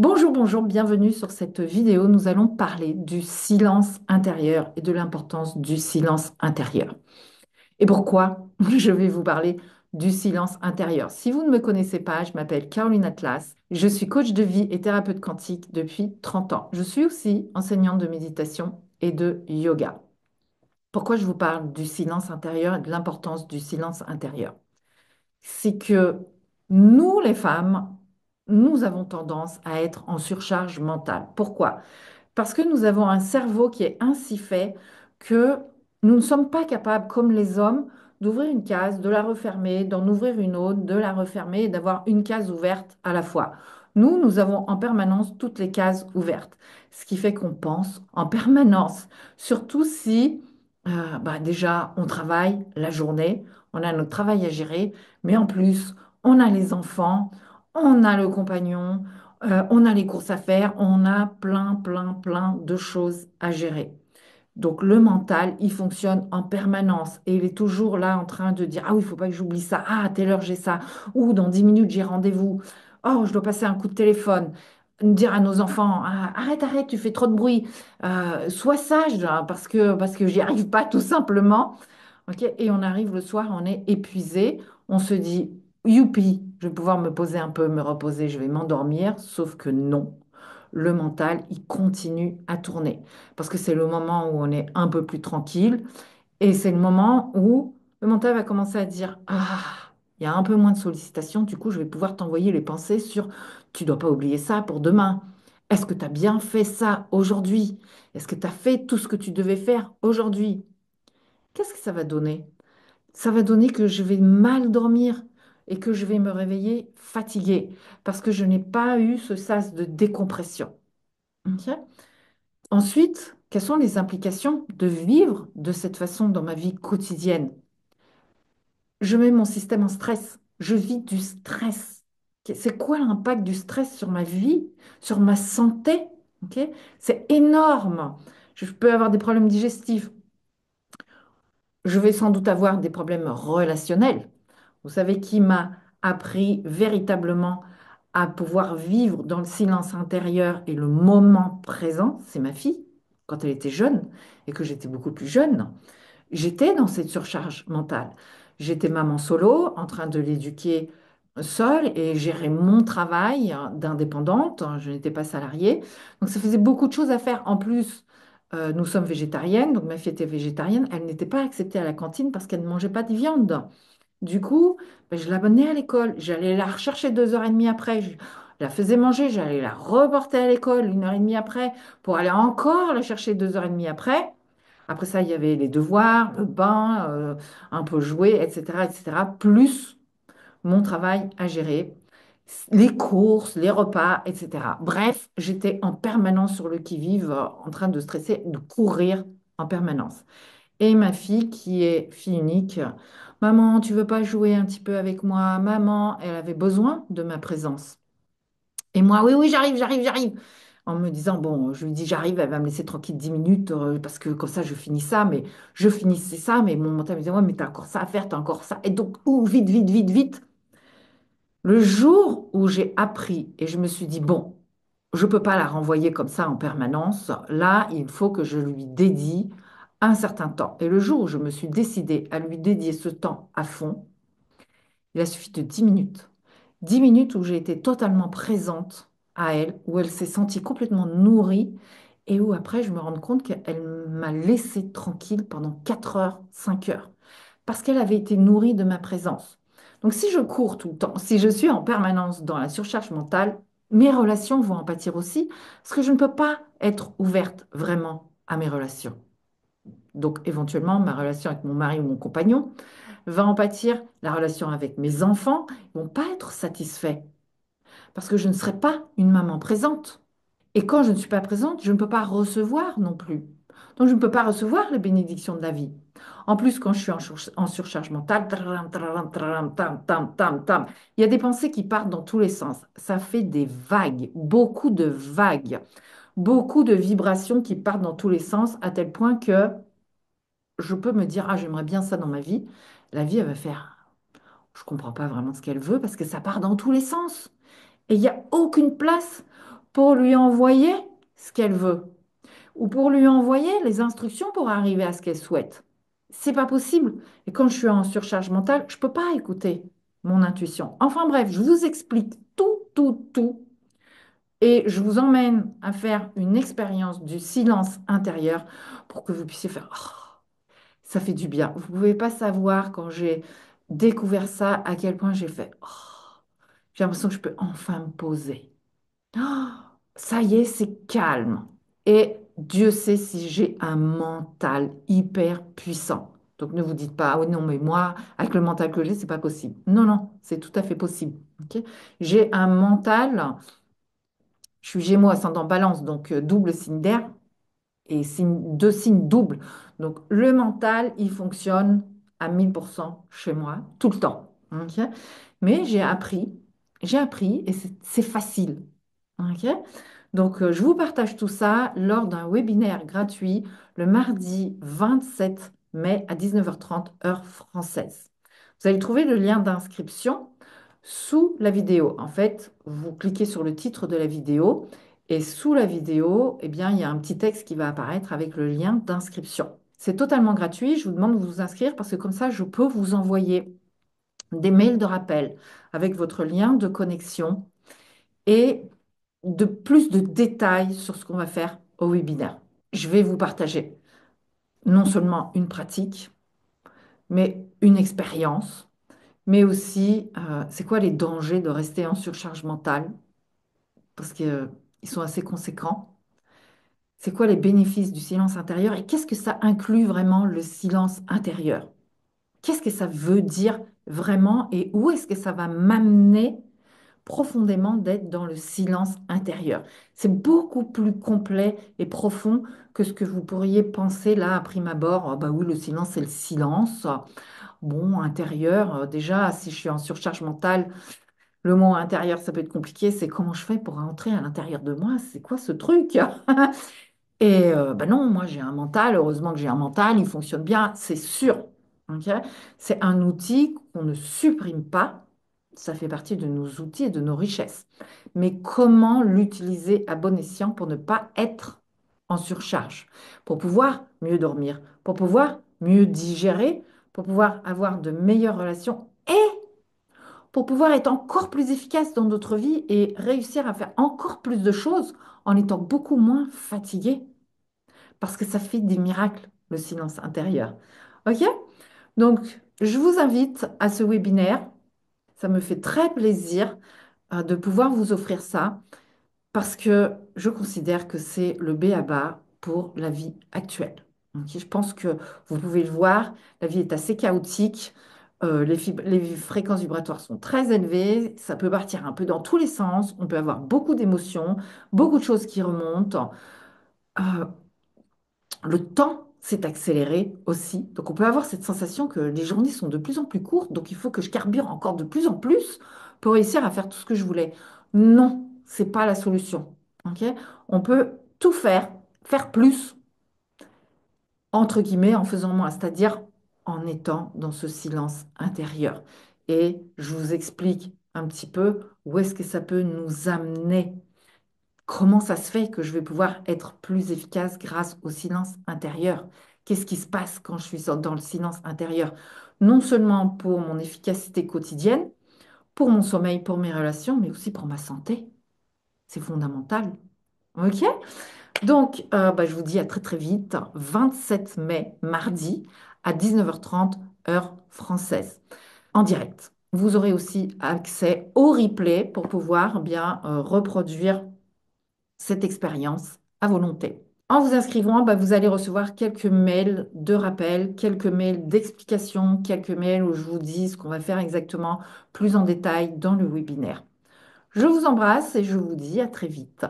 Bonjour, bonjour, bienvenue sur cette vidéo. Nous allons parler du silence intérieur et de l'importance du silence intérieur. Et pourquoi je vais vous parler du silence intérieur? Si vous ne me connaissez pas, je m'appelle Caroline Atlas. Je suis coach de vie et thérapeute quantique depuis 30 ans. Je suis aussi enseignante de méditation et de yoga. Pourquoi je vous parle du silence intérieur et de l'importance du silence intérieur? C'est que nous, les femmes, nous avons tendance à être en surcharge mentale. Pourquoi? Parce que nous avons un cerveau qui est ainsi fait que nous ne sommes pas capables, comme les hommes, d'ouvrir une case, de la refermer, d'en ouvrir une autre, de la refermer et d'avoir une case ouverte à la fois. Nous avons en permanence toutes les cases ouvertes, ce qui fait qu'on pense en permanence, surtout si déjà on travaille la journée, on a notre travail à gérer, mais en plus on a les enfants, on a le compagnon, on a les courses à faire, on a plein, plein, plein de choses à gérer. Donc le mental, il fonctionne en permanence et il est toujours là en train de dire, ah oui, il faut pas que j'oublie ça, ah à telle heure j'ai ça, ou dans 10 minutes j'ai rendez-vous, oh je dois passer un coup de téléphone. Dire à nos enfants, ah, arrête, arrête, tu fais trop de bruit. Sois sage hein, parce que j'y arrive pas tout simplement. Ok. Et on arrive le soir, on est épuisé, on se dit, youpi, je vais pouvoir me poser un peu, me reposer, je vais m'endormir, sauf que non, le mental, il continue à tourner, parce que c'est le moment où on est un peu plus tranquille, et c'est le moment où le mental va commencer à dire, ah, il y a un peu moins de sollicitations, du coup, je vais pouvoir t'envoyer les pensées sur, tu dois pas oublier ça pour demain. Est-ce que tu as bien fait ça aujourd'hui? Est-ce que tu as fait tout ce que tu devais faire aujourd'hui? Qu'est-ce que ça va donner? Ça va donner que je vais mal dormir et que je vais me réveiller fatiguée parce que je n'ai pas eu ce sas de décompression. Ok. Ensuite, quelles sont les implications de vivre de cette façon dans ma vie quotidienne? Je mets mon système en stress. Je vis du stress. Ok. C'est quoi l'impact du stress sur ma vie, sur ma santé? Ok. C'est énorme. Je peux avoir des problèmes digestifs. Je vais sans doute avoir des problèmes relationnels. Vous savez qui m'a appris véritablement à pouvoir vivre dans le silence intérieur et le moment présent? C'est ma fille, quand elle était jeune et que j'étais beaucoup plus jeune. J'étais dans cette surcharge mentale. J'étais maman solo, en train de l'éduquer seule et gérer mon travail d'indépendante. Je n'étais pas salariée. Donc ça faisait beaucoup de choses à faire. En plus, nous sommes végétariennes, donc ma fille était végétarienne. Elle n'était pas acceptée à la cantine parce qu'elle ne mangeait pas de viande. Du coup, ben, je la menais à l'école. J'allais la rechercher 2h30 après. Je la faisais manger. J'allais la reporter à l'école 1h30 après pour aller encore la chercher 2h30 après. Après ça, il y avait les devoirs, le bain, un peu jouer, etc., etc., plus mon travail à gérer, les courses, les repas, etc. Bref, j'étais en permanence sur le qui-vive, en train de stresser, de courir en permanence. Et ma fille, qui est fille unique, maman, tu veux pas jouer un petit peu avec moi? Maman, elle avait besoin de ma présence. Et moi, oui, oui, j'arrive, j'arrive, j'arrive. En me disant, bon, je lui dis, j'arrive, elle va me laisser tranquille 10 minutes parce que comme ça, je finis ça, mais je finissais ça, mais mon mental me disait, ouais, mais t'as encore ça à faire, t'as encore ça. Et donc, vite, vite, vite, vite. Le jour où j'ai appris et je me suis dit, bon, je ne peux pas la renvoyer comme ça en permanence, là, il faut que je lui dédie un certain temps. Et le jour où je me suis décidée à lui dédier ce temps à fond, il a suffi de 10 minutes. 10 minutes où j'ai été totalement présente à elle, où elle s'est sentie complètement nourrie et où après je me rends compte qu'elle m'a laissée tranquille pendant 4 heures, 5 heures, parce qu'elle avait été nourrie de ma présence. Donc si je cours tout le temps, si je suis en permanence dans la surcharge mentale, mes relations vont en pâtir aussi, parce que je ne peux pas être ouverte vraiment à mes relations. Donc éventuellement, ma relation avec mon mari ou mon compagnon va en pâtir, la relation avec mes enfants ne vont pas être satisfaits parce que je ne serai pas une maman présente. Et quand je ne suis pas présente, je ne peux pas recevoir non plus. Donc je ne peux pas recevoir les bénédictions de la vie. En plus, quand je suis en surcharge mentale, tararam, tararam, tararam, tam, tam, tam, tam, il y a des pensées qui partent dans tous les sens. Ça fait des vagues, beaucoup de vibrations qui partent dans tous les sens, à tel point que je peux me dire, ah, j'aimerais bien ça dans ma vie. La vie, elle va faire, je comprends pas vraiment ce qu'elle veut parce que ça part dans tous les sens. Et il n'y a aucune place pour lui envoyer ce qu'elle veut ou pour lui envoyer les instructions pour arriver à ce qu'elle souhaite. C'est pas possible. Et quand je suis en surcharge mentale, je peux pas écouter mon intuition. Enfin bref, je vous explique tout, tout, tout. Et je vous emmène à faire une expérience du silence intérieur pour que vous puissiez faire oh, ça fait du bien. Vous ne pouvez pas savoir quand j'ai découvert ça à quel point j'ai fait oh, j'ai l'impression que je peux enfin me poser. Oh, ça y est, c'est calme. Et Dieu sait si j'ai un mental hyper puissant. Donc ne vous dites pas, ah oui, non, mais moi, avec le mental que j'ai, c'est pas possible. Non, non, c'est tout à fait possible. Ok. J'ai un mental, je suis Gémeaux ascendant Balance, donc double signe d'air et deux signes doubles. Donc le mental, il fonctionne à 1000% chez moi, tout le temps. Ok. Mais j'ai appris et c'est facile. Ok. Donc, je vous partage tout ça lors d'un webinaire gratuit le mardi 27 mai à 19h30 heure française. Vous allez trouver le lien d'inscription sous la vidéo. En fait, vous cliquez sur le titre de la vidéo et sous la vidéo, eh bien, il y a un petit texte qui va apparaître avec le lien d'inscription. C'est totalement gratuit. Je vous demande de vous inscrire parce que comme ça, je peux vous envoyer des mails de rappel avec votre lien de connexion et de plus de détails sur ce qu'on va faire au webinaire. Je vais vous partager non seulement une pratique, mais une expérience, mais aussi c'est quoi les dangers de rester en surcharge mentale, parce qu'ils sont assez conséquents. C'est quoi les bénéfices du silence intérieur et qu'est-ce que ça inclut vraiment le silence intérieur? Qu'est-ce que ça veut dire vraiment et où est-ce que ça va m'amener profondément d'être dans le silence intérieur. C'est beaucoup plus complet et profond que ce que vous pourriez penser là à prime abord. Ah bah oui, le silence, c'est le silence. Bon, intérieur, déjà, si je suis en surcharge mentale, le mot intérieur, ça peut être compliqué. C'est comment je fais pour rentrer à l'intérieur de moi? C'est quoi ce truc? Et ben non, moi j'ai un mental, heureusement que j'ai un mental, il fonctionne bien, c'est sûr. Ok. C'est un outil qu'on ne supprime pas, ça fait partie de nos outils et de nos richesses. Mais comment l'utiliser à bon escient pour ne pas être en surcharge, pour pouvoir mieux dormir, pour pouvoir mieux digérer, pour pouvoir avoir de meilleures relations et pour pouvoir être encore plus efficace dans notre vie et réussir à faire encore plus de choses en étant beaucoup moins fatigué parce que ça fait des miracles, le silence intérieur. OK? Donc, je vous invite à ce webinaire. Ça me fait très plaisir de pouvoir vous offrir ça parce que je considère que c'est le b.a.-ba pour la vie actuelle. Ok. Je pense que vous pouvez le voir, la vie est assez chaotique. Les fréquences vibratoires sont très élevées, ça peut partir un peu dans tous les sens, on peut avoir beaucoup d'émotions, beaucoup de choses qui remontent. Euh, le temps s'est accéléré aussi. Donc on peut avoir cette sensation que les journées sont de plus en plus courtes, donc il faut que je carbure encore de plus en plus pour réussir à faire tout ce que je voulais. Non, c'est pas la solution. Ok. On peut tout faire, faire plus, entre guillemets, en faisant moins, c'est-à-dire en étant dans ce silence intérieur. Et je vous explique un petit peu où est-ce que ça peut nous amener. Comment ça se fait que je vais pouvoir être plus efficace grâce au silence intérieur? Qu'est-ce qui se passe quand je suis dans le silence intérieur? Non seulement pour mon efficacité quotidienne, pour mon sommeil, pour mes relations, mais aussi pour ma santé. C'est fondamental. OK? Donc, bah, je vous dis à très très vite, 27 mai, mardi, à 19h30, heure française, en direct. Vous aurez aussi accès au replay pour pouvoir bien reproduire cette expérience à volonté. En vous inscrivant, bah, vous allez recevoir quelques mails de rappel, quelques mails d'explication, quelques mails où je vous dis ce qu'on va faire exactement plus en détail dans le webinaire. Je vous embrasse et je vous dis à très vite.